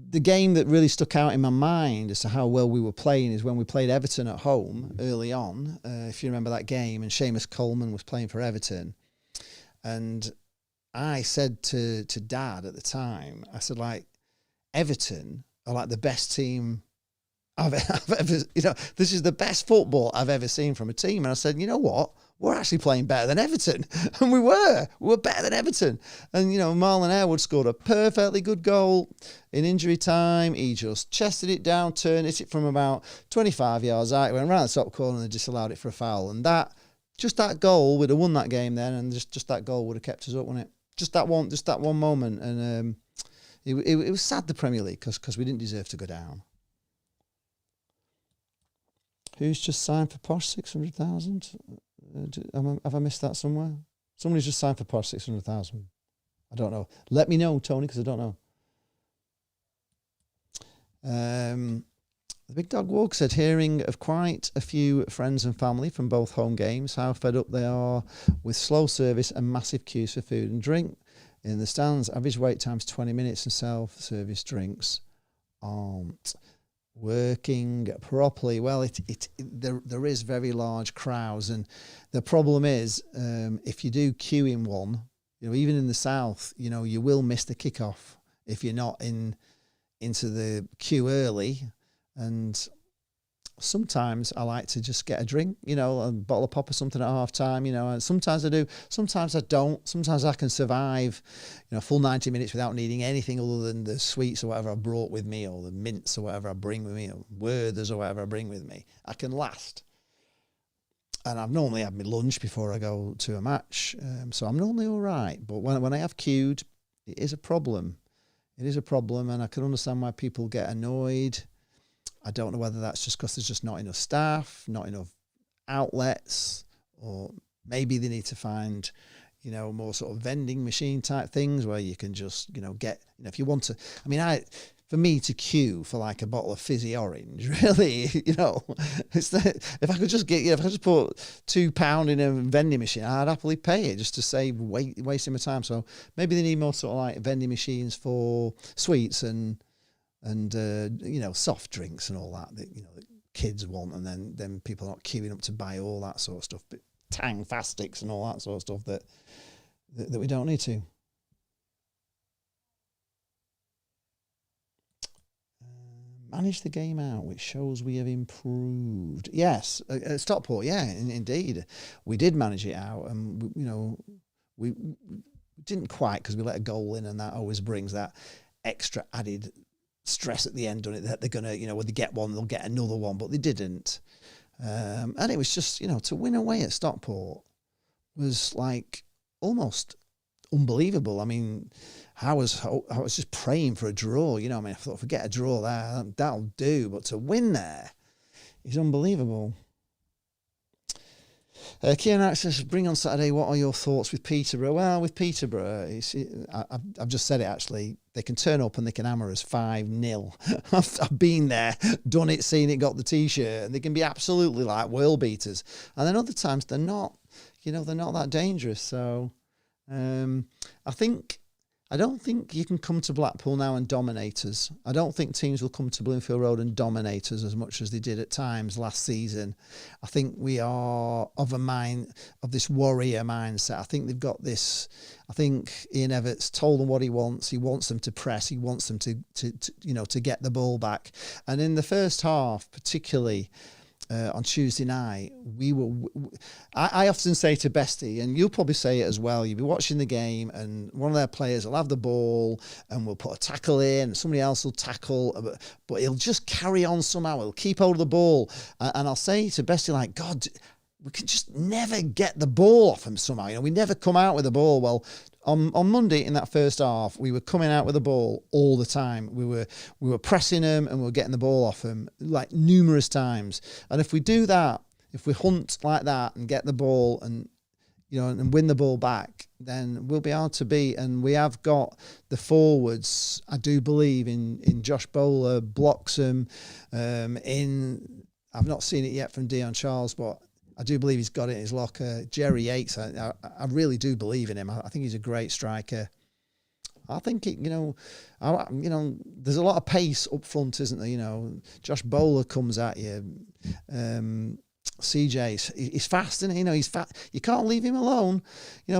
The game that really stuck out in my mind as to how well we were playing is when we played Everton at home early on, if you remember that game, and Seamus Coleman was playing for Everton. And I said to Dad at the time, I said, Everton are like the best team I've ever, this is the best football I've ever seen from a team. And I said, you know what? We're actually playing better than Everton. And we were better than Everton. And, Marlon Airwood scored a perfectly good goal in injury time. He just chested it down, turned it from about 25 yards out. It went around the top corner and disallowed it for a foul. And that goal would have won that game then. And just that goal would have kept us up, wouldn't it? Just that one moment. And it was sad, the Premier League, because we didn't deserve to go down. Who's just signed for Posh 600,000? Have I missed that somewhere? Somebody's just signed for Posh 600,000. I don't know. Let me know, Tony, because I don't know. The Big Dog Walk said, hearing of quite a few friends and family from both home games, how fed up they are with slow service and massive queues for food and drink. In the stands, average wait times 20 minutes and self-service drinks aren't working properly. Well, there is very large crowds, and the problem is if you do queue in one, even in the south, you will miss the kickoff if you're not into the queue early. And sometimes I like to just get a drink, a bottle of pop or something at half time, and sometimes I do, sometimes I don't. Sometimes I can survive, a full 90 minutes without needing anything other than the sweets or whatever I brought with me, or the mints or whatever I bring with me, or Werther's or whatever I bring with me. I can last. And I've normally had my lunch before I go to a match, so I'm normally all right. But when I have queued, it is a problem. It is a problem, and I can understand why people get annoyed. I don't know whether that's just because there's just not enough staff, not enough outlets, or maybe they need to find, more sort of vending machine type things where you can just, get, if you want to. I mean, for me to queue for like a bottle of fizzy orange, really, it's if I could just get, if I could just put £2 in a vending machine, I'd happily pay it just to save wasting my time. So maybe they need more sort of like vending machines for sweets and soft drinks and all that that kids want, and then people are not queuing up to buy all that sort of stuff, but Tang fast sticks and all that sort of stuff that we don't need to. Manage the game out, which shows we have improved. Yes, at Stockport, yeah, indeed, we did manage it out, and we didn't quite, because we let a goal in, and that always brings that extra added stress at the end on it, that they're gonna, when they get one, they'll get another one, but they didn't. And it was just, to win away at Stockport was like almost unbelievable. I mean, I was just praying for a draw. I thought if we get a draw there, that'll do. But to win there is unbelievable. Kieran says, bring on Saturday. What are your thoughts with Peterborough? Well, with Peterborough, I've just said it actually. They can turn up and they can hammer us 5-0. I've been there, done it, seen it, got the T-shirt, and they can be absolutely like world beaters. And then other times they're not. They're not that dangerous. So I don't think you can come to Blackpool now and dominate us. I don't think teams will come to Bloomfield Road and dominate us as much as they did at times last season. I think we are of this warrior mindset. I think they've got this. I think Ian Everts told them what he wants. He wants them to press. He wants them to get the ball back. And in the first half, particularly, on Tuesday night, I often say to Bestie, and you'll probably say it as well, you'll be watching the game and one of their players will have the ball and we'll put a tackle in, and somebody else will tackle, but he'll just carry on somehow, he'll keep hold of the ball, and I'll say to Bestie, like, God, we can just never get the ball off him somehow, we never come out with the ball. Well, on Monday in that first half, we were coming out with the ball all the time. We were pressing them and we were getting the ball off them like numerous times. And if we do that, if we hunt like that and get the ball and and win the ball back, then we'll be hard to beat. And we have got the forwards, I do believe, in Josh Bowler, blocks them. I've not seen it yet from Dion Charles, but I do believe he's got it in his locker. Jerry Yates, I really do believe in him. I think he's a great striker. I think there's a lot of pace up front, isn't there? Josh Bowler comes at you. CJ, he's fast, isn't he? He's fast. You can't leave him alone.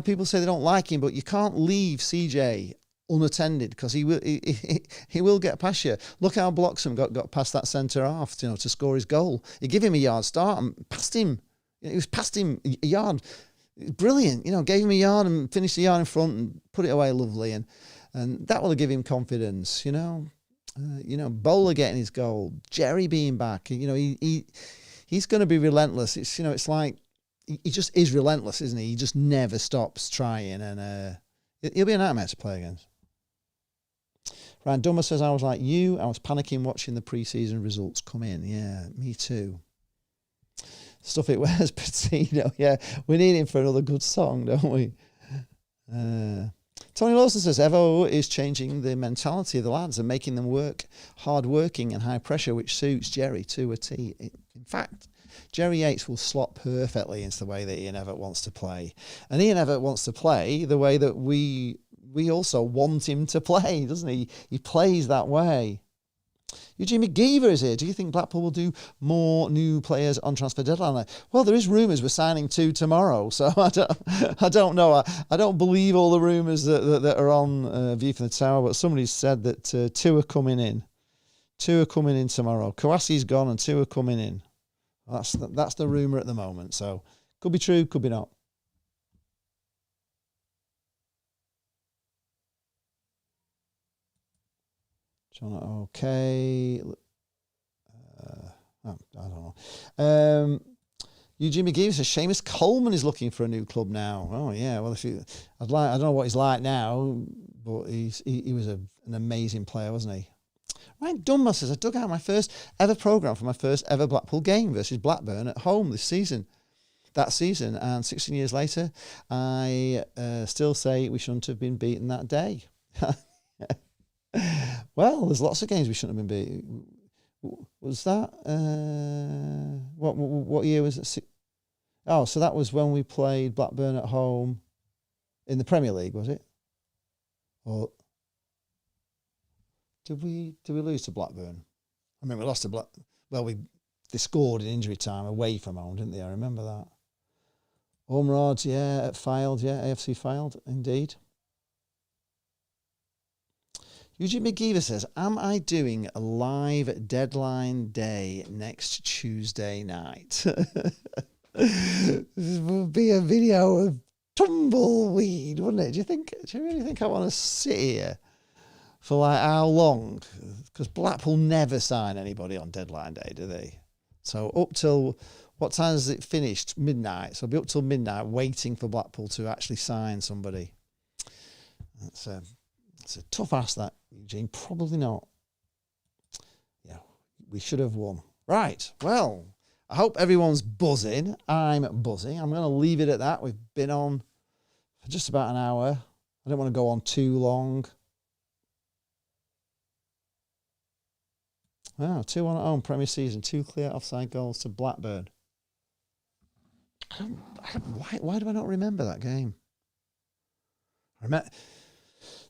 People say they don't like him, but you can't leave CJ unattended, because he will get past you. Look how Bloxham got past that centre half, to score his goal. He gave him a yard start and passed him. He was past him a yard. Brilliant, gave him a yard and finished the yard in front and put it away lovely, and that will give him confidence. Bowler getting his goal, Jerry being back. He's going to be relentless. It's it's like he just is relentless, isn't he? He just never stops trying, and he'll be a nightmare to play against. Ryan Dummer says, I was like you. I was panicking watching the pre-season results come in. Yeah, me too. Stuff it wears, Patino. Yeah, we need him for another good song, don't we? Tony Lawson says, Evo is changing the mentality of the lads and making them work hard working and high pressure, which suits Jerry to a T. In fact, Jerry Yates will slot perfectly into the way that Ian Everett wants to play. And Ian Everett wants to play the way that we also want him to play, doesn't he? He plays that way. Eugene McGeever is here. Do you think Blackpool will do more new players on transfer deadline? Well, there is rumours we're signing 2 tomorrow, so I don't know. I don't believe all the rumours that are on View from the Tower, but somebody said that 2 are coming in. Two are coming in tomorrow. Kouassi's gone and two are coming in. That's the rumour at the moment. So could be true, could be not. John, okay. I don't know. Eugene McGee says Seamus Coleman is looking for a new club now. Oh yeah, well I don't know what he's like now, but he was an amazing player, wasn't he? Ryan Dunbar says I dug out my first ever programme for my first ever Blackpool game versus Blackburn at home that season, and 16 years later, I still say we shouldn't have been beaten that day. Well, there's lots of games we shouldn't have been beaten. Was that what year was it? Oh, so that was when we played Blackburn at home in the Premier League, was it? Or did we lose to Blackburn? I mean, we lost to they scored in injury time away from home, didn't they? I remember that. Ormerods, yeah, at Fylde, yeah, AFC Fylde, indeed. Eugene McGeever says, am I doing a live deadline day next Tuesday night? This would be a video of tumbleweed, wouldn't it? Do you really think I want to sit here for like how long? Because Blackpool never sign anybody on deadline day, do they? So up till, what time is it finished? Midnight. So I'll be up till midnight waiting for Blackpool to actually sign somebody. It's a tough ask, that, Eugene. Probably not. Yeah, we should have won. Right, well, I hope everyone's buzzing. I'm buzzing. I'm going to leave it at that. We've been on for just about an hour. I don't want to go on too long. Wow, 2-1 at home, Premier season. 2 clear offside goals to Blackburn. Why do I not remember that game? I remember...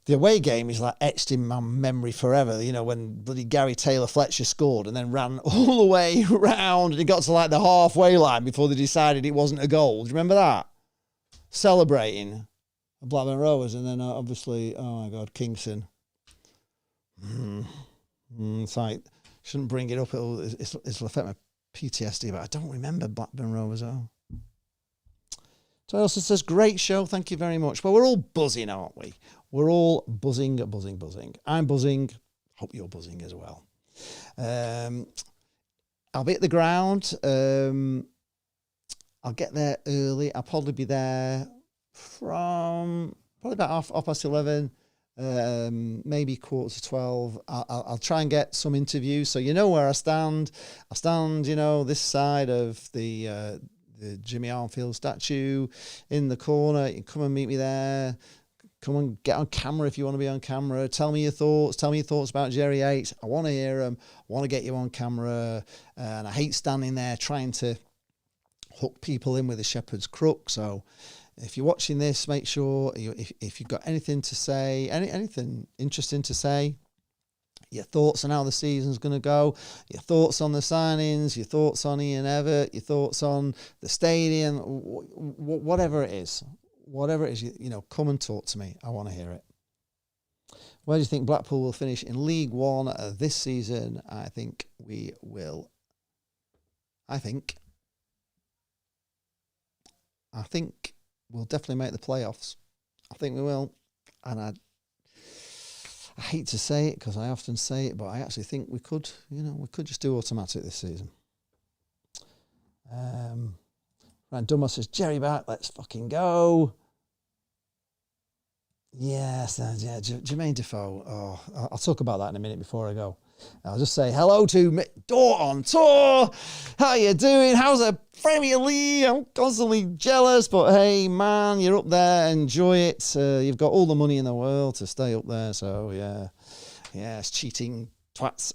The away game is like etched in my memory forever, you know, when bloody Gary Taylor-Fletcher scored and then ran all the way round and he got to like the halfway line before they decided it wasn't a goal. Do you remember that? Celebrating Blackburn Rovers, and then obviously, oh my God, Kingston. It's like, shouldn't bring it up, it'll affect my PTSD, but I don't remember Blackburn Rovers at all. So also says, great show, thank you very much. Well, we're all buzzing, aren't we? We're all buzzing. I'm buzzing. Hope you're buzzing as well. I'll be at the ground. I'll get there early. I'll probably be there from probably about half past 11, maybe 11:45. I'll try and get some interviews, so you know where I stand. I stand, you know, this side of the Jimmy Armfield statue in the corner. You can come and meet me there. Come and get on camera if you want to be on camera. Tell me your thoughts. Tell me your thoughts about Jerry Yates. I want to hear them. I want to get you on camera. And I hate standing there trying to hook people in with a shepherd's crook. So if you're watching this, make sure if you've got anything to say, anything interesting to say, your thoughts on how the season's going to go, your thoughts on the signings, your thoughts on Ian Evatt, your thoughts on the stadium, whatever it is. Whatever it is, you know, come and talk to me. I want to hear it. Where do you think Blackpool will finish in League One this season? I think we will. I think we'll definitely make the playoffs. I think we will. And I hate to say it because I often say it, but I actually think we could just do automatic this season. Ryan Dunbar says, Jerry back, let's fucking go. Yes, yeah, Jermaine Defoe. Oh, I'll talk about that in a minute before I go. I'll just say hello to Door on Tour. How you doing? How's the Premier League? I'm constantly jealous, but hey, man, you're up there. Enjoy it. You've got all the money in the world to stay up there. So yeah, it's cheating twats.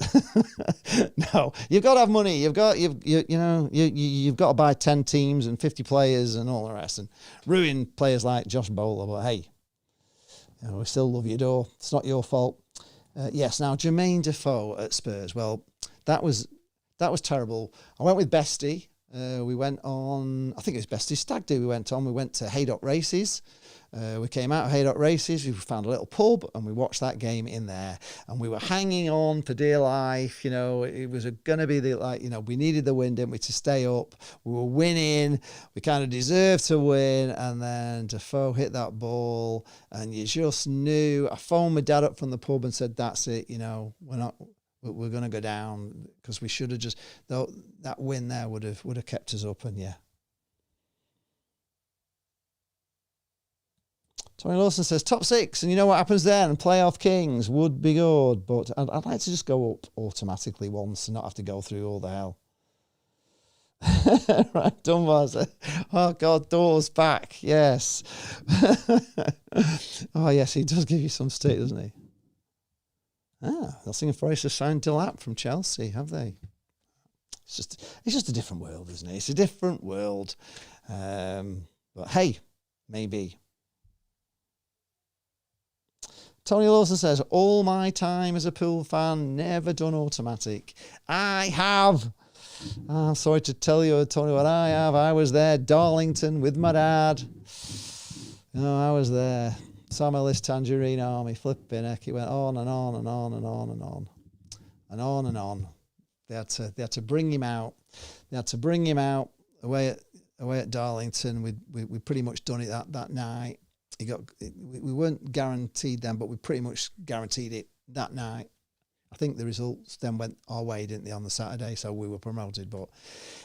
No, you've got to have money. You've got to buy 10 teams and 50 players and all the rest, and ruin players like Josh Bowler. But hey, you know, we still love you, Door. It's not your fault. Yes. Now, Jermaine Defoe at Spurs. Well, that was terrible. I went with Bestie. We went on, I think it was Bestie's Stag Do we went on. We went to Haydock Races. We came out of Haydock Races, we found a little pub and we watched that game in there. And we were hanging on for dear life, you know, it was going to be we needed the win, didn't we, to stay up. We were winning, we kind of deserved to win. And then Defoe hit that ball and you just knew. I phoned my dad up from the pub and said, that's it, you know, we're going to go down, because we should have just, though, that win there would have kept us up. And yeah. Tony Lawson says, top 6, and you know what happens then? Playoff Kings would be good, but I'd like to just go up automatically once and not have to go through all the hell. Right, Dunbar says, oh God, Doors back, yes. Oh yes, he does give you some stick, doesn't he? Nottingham Forest have signed Delap from Chelsea, have they? It's just a different world, isn't it? It's a different world. But hey, maybe. Tony Lawson says, all my time as a Pool fan, never done automatic. I have. I'm sorry to tell you, Tony, what I have. I was there, Darlington, with my dad. I was there. Saw my list, Tangerine Army, flipping heck. It went on and on and on and on and on. And on and on. They had to bring him out. They had to bring him out away at Darlington. We pretty much done it that night. We weren't guaranteed then, but we pretty much guaranteed it that night. I think the results then went our way, didn't they, on the Saturday, so we were promoted. But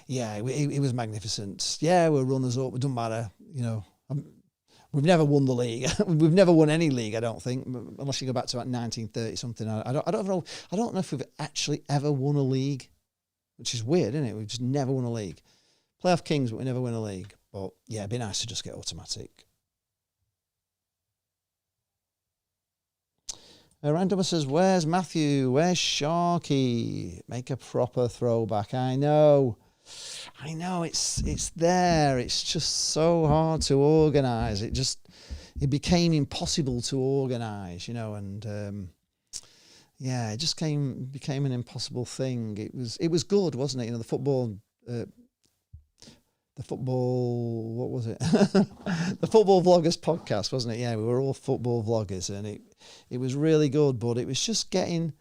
yeah, it was magnificent. Yeah, we're runners up. It doesn't matter, you know. We've never won the league. We've never won any league, I don't think, unless you go back to about 1930 something. I don't know. I don't know if we've actually ever won a league, which is weird, isn't it? We've just never won a league. Playoff Kings, but we never win a league. But yeah, it'd be nice to just get automatic. Random says, where's Matthew? Where's Sharky? Make a proper throwback. I know, it's there. It's just so hard to organise. It became impossible to organise, you know, and it just became an impossible thing. It was good, wasn't it? You know, the football, what was it? The Football Vloggers podcast, wasn't it? Yeah, we were all football vloggers, and it was really good, but it was just getting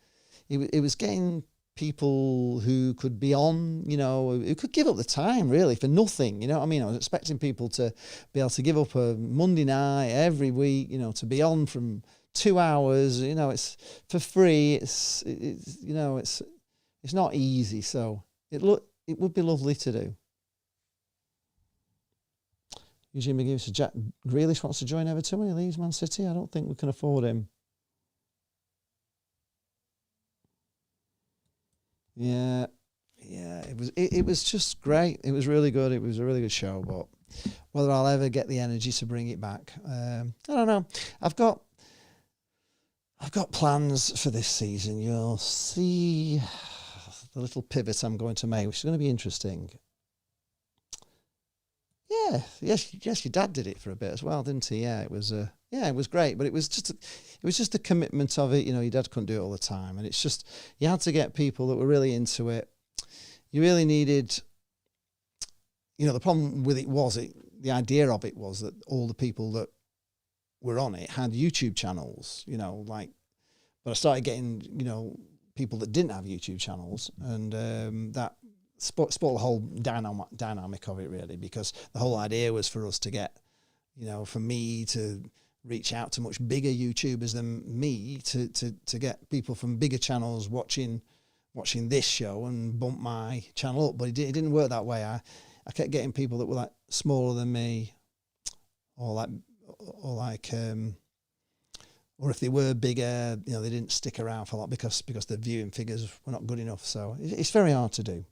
people who could be on, you know, who could give up the time really for nothing, you know what I mean? I was expecting people to be able to give up a Monday night every week, you know, to be on from 2 hours, you know, it's for free, it's you know, it's not easy, so it would be lovely to do. Eugene McGee says, Jack Grealish wants to join Everton when he leaves Man City. I don't think we can afford him. Yeah, it was just great. It was really good. It was a really good show, but whether I'll ever get the energy to bring it back, I don't know. I've got plans for this season. You'll see the little pivot I'm going to make, which is going to be interesting. Yeah, yes, your dad did it for a bit as well, didn't he? Yeah, it was great, but it was just the commitment of it. You know, your dad couldn't do it all the time, and it's just you had to get people that were really into it. You really needed, you know, the problem with it was the idea of it was that all the people that were on it had YouTube channels, you know, like, but I started getting, you know, people that didn't have YouTube channels, and that spoiled the whole dynamic of it really, because the whole idea was for us to get, you know, for me to reach out to much bigger YouTubers than me to get people from bigger channels watching this show and bump my channel up. But it didn't work that way. I kept getting people that were like smaller than me, or if they were bigger, you know, they didn't stick around for a lot because the viewing figures were not good enough. So it's very hard to do.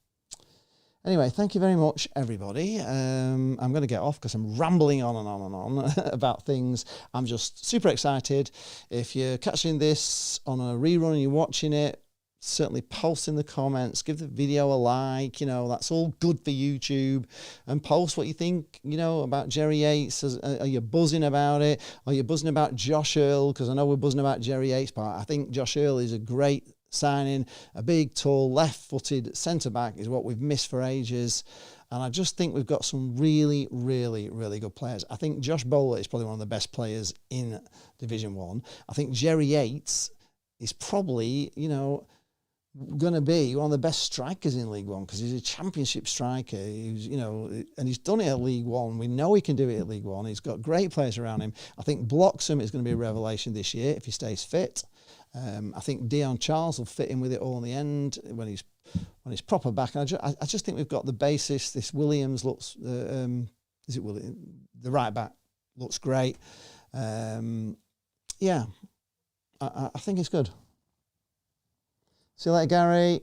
Anyway, thank you very much, everybody. I'm going to get off because I'm rambling on and on and on about things. I'm just super excited. If you're catching this on a rerun and you're watching it, certainly post in the comments, give the video a like, you know, that's all good for YouTube, and post what you think, you know, about Jerry Yates. Are you buzzing about it? Are you buzzing about Josh Earl? Because I know we're buzzing about Jerry Yates, but I think Josh Earl is a great signing. A big, tall, left-footed centre-back is what we've missed for ages. And I just think we've got some really, really, really good players. I think Josh Bowler is probably one of the best players in Division 1. I think Jerry Yates is probably, going to be one of the best strikers in League One because he's a championship striker. And he's done it at League One. We know he can do it at League One. He's got great players around him. I think Bloxham is going to be a revelation this year if he stays fit. I think Dion Charles will fit in with it all in the end when he's proper back. And I just think we've got the basis. This Williams looks, is it Williams? The right back looks great. I think it's good. See you later, Gary.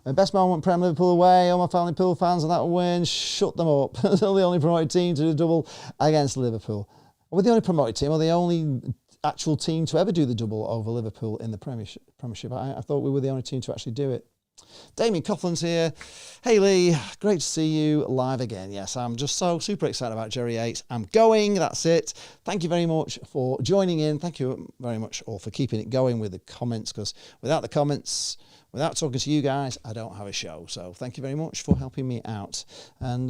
Best moment, Prem Liverpool away. All my family Pool fans on that win. Shut them up. They're the only promoted team to do a double against Liverpool. We're the only promoted team, or the only actual team to ever do the double over Liverpool in the Premiership. I thought we were the only team to actually do it. Damien Coughlin's here. Hey Lee, great to see you live again. Yes, I'm just so super excited about Jerry Yates. I'm going, that's it. Thank you very much for joining in. Thank you very much all for keeping it going with the comments, because without the comments, without talking to you guys, I don't have a show. So thank you very much for helping me out. And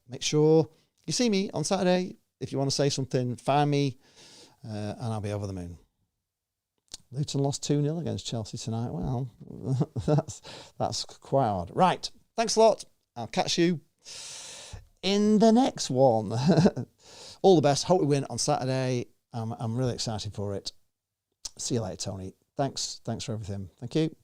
make sure you see me on Saturday. If you want to say something, find me and I'll be over the moon. Luton lost 2-0 against Chelsea tonight. Well, that's quite hard. Right. Thanks a lot. I'll catch you in the next one. All the best. Hope we win on Saturday. I'm really excited for it. See you later, Tony. Thanks for everything. Thank you.